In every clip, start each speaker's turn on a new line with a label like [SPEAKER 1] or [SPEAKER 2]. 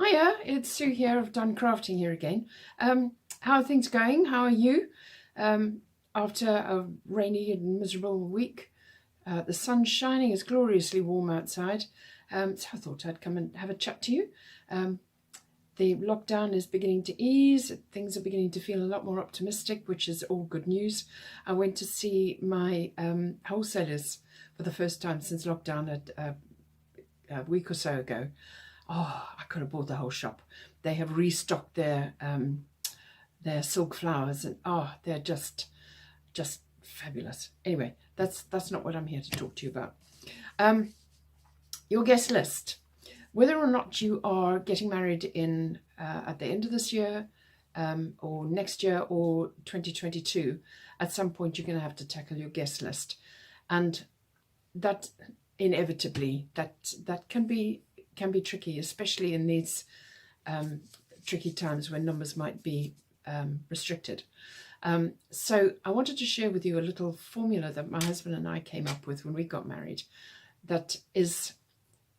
[SPEAKER 1] Hiya, it's Sue here of Done Crafting here again. How are things going? How are you? After a rainy and miserable week, the sun's shining, it's gloriously warm outside. So I thought I'd come and have a chat to you. The lockdown is beginning to ease. Things are beginning to feel a lot more optimistic, which is all good news. I went to see my wholesalers for the first time since lockdown a week or so ago. Oh, I could have bought the whole shop. They have restocked their silk flowers, and they're just fabulous. Anyway, that's not what I'm here to talk to you about. Your guest list. Whether or not you are getting married in at the end of this year, or next year, or 2022, at some point you're going to have to tackle your guest list, and that inevitably that can be tricky, especially in these tricky times when numbers might be restricted. So I wanted to share with you a little formula that my husband and I came up with when we got married.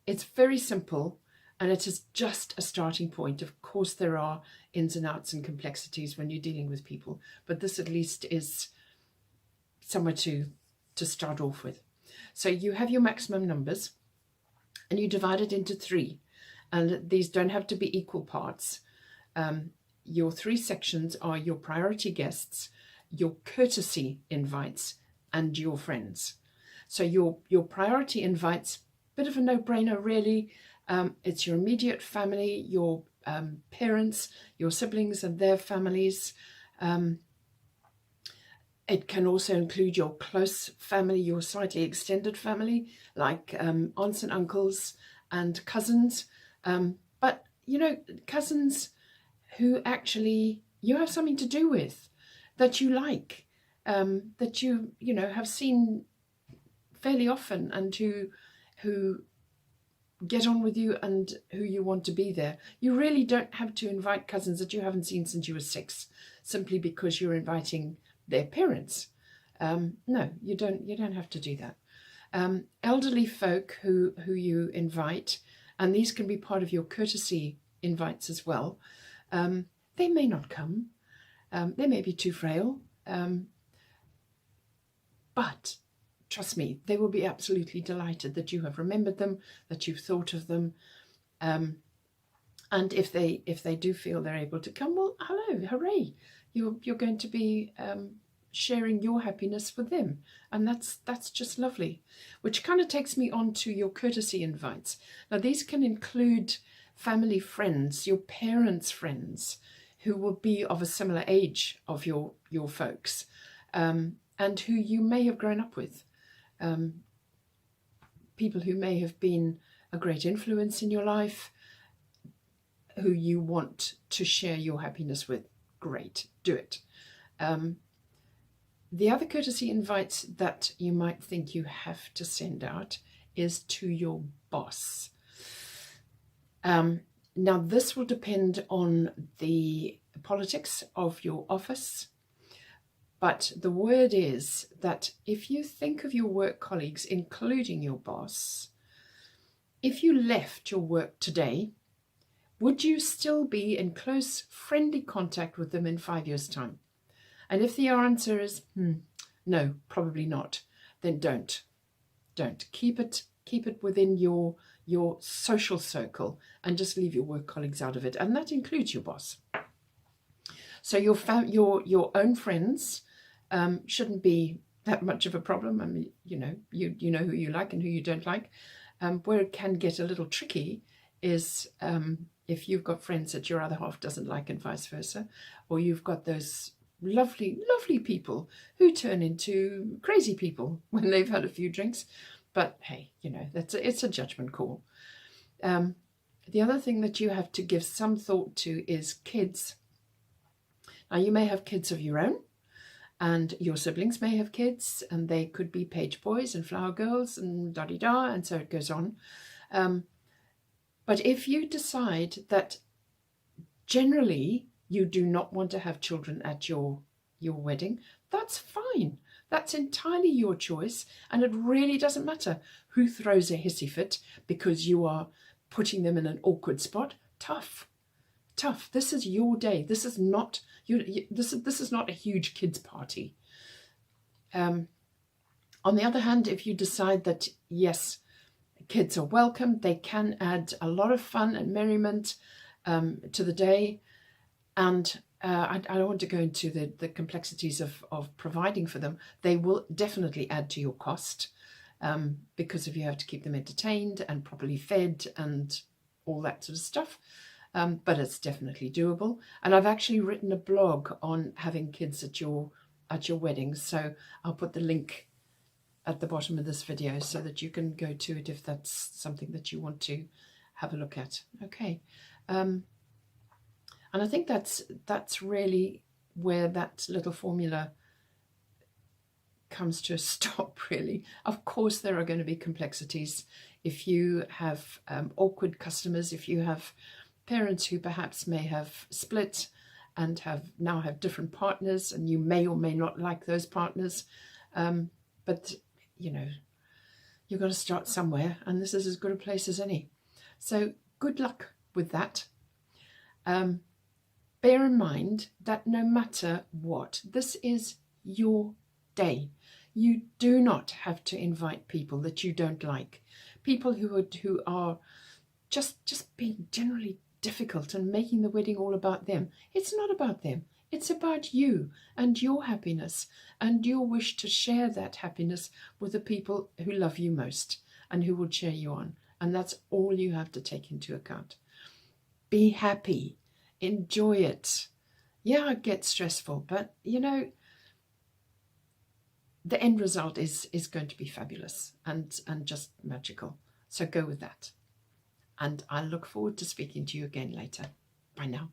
[SPEAKER 1] It's very simple, and it is just a starting point. Of course, there are ins and outs and complexities when you're dealing with people, but this at least is somewhere to start off with. So you have your maximum numbers, and you divide it into three, and these don't have to be equal parts. Your three sections are your priority guests, your courtesy invites, and your friends. So your priority invites, bit of a no-brainer really. It's your immediate family, your parents, your siblings and their families. It can also include your close family, your slightly extended family, like aunts and uncles and cousins. But, cousins who actually you have something to do with, that you like, that you have seen fairly often, and who get on with you and who you want to be there. You really don't have to invite cousins that you haven't seen since you were 6, simply because you're inviting their parents. No, you don't have to do that. Elderly folk who you invite, and these can be part of your courtesy invites as well. They may not come. They may be too frail. But trust me, they will be absolutely delighted that you have remembered them, that you've thought of them. And if they do feel they're able to come, well, hello, hooray! You're going to be sharing your happiness with them, and that's just lovely. Which kind of takes me on to your courtesy invites. Now, these can include family friends, your parents' friends, who will be of a similar age of your folks, and who you may have grown up with. People who may have been a great influence in your life, who you want to share your happiness with. Great, do it. The other courtesy invites that you might think you have to send out is to your boss. Now, this will depend on the politics of your office. But the word is that if you think of your work colleagues, including your boss, if you left your work today, would you still be in close, friendly contact with them in 5 years' time? And if the answer is no, probably not, then don't. Keep it within your social circle, and just leave your work colleagues out of it, and that includes your boss. So your own friends shouldn't be that much of a problem. I mean, you know who you like and who you don't like. Where it can get a little tricky is if you've got friends that your other half doesn't like, and vice versa, or you've got those lovely people who turn into crazy people when they've had a few drinks. But hey, it's a judgment call. The other thing that you have to give some thought to is kids. Now, you may have kids of your own, and your siblings may have kids, and they could be page boys and flower girls and da-di-da, and so it goes on. But if you decide that generally you do not want to have children at your wedding, that's fine. That's entirely your choice, and it really doesn't matter who throws a hissy fit because you are putting them in an awkward spot. tough. This is your day. This is not this is not a huge kids party. On the other hand, if you decide that yes, kids are welcome, they can add a lot of fun and merriment to the day. And I don't want to go into the complexities of providing for them. They will definitely add to your cost because if you have to keep them entertained and properly fed and all that sort of stuff. But it's definitely doable. And I've actually written a blog on having kids at your wedding. So I'll put the link at the bottom of this video so that you can go to it if that's something that you want to have a look at. Okay. And I think that's really where that little formula comes to a stop, really. Of course, there are going to be complexities. If you have awkward customers, if you have parents who perhaps may have split and now have different partners, and you may or may not like those partners, but you know, you've got to start somewhere, and this is as good a place as any. So good luck with that. Bear in mind that no matter what, this is your day. You do not have to invite people that you don't like, people who are just being generally difficult and making the wedding all about them. It's not about them. It's about you and your happiness and your wish to share that happiness with the people who love you most and who will cheer you on. And that's all you have to take into account. Be happy. Enjoy it. Yeah, it gets stressful, but you know, the end result is going to be fabulous and just magical. So go with that. And I look forward to speaking to you again later. Bye now.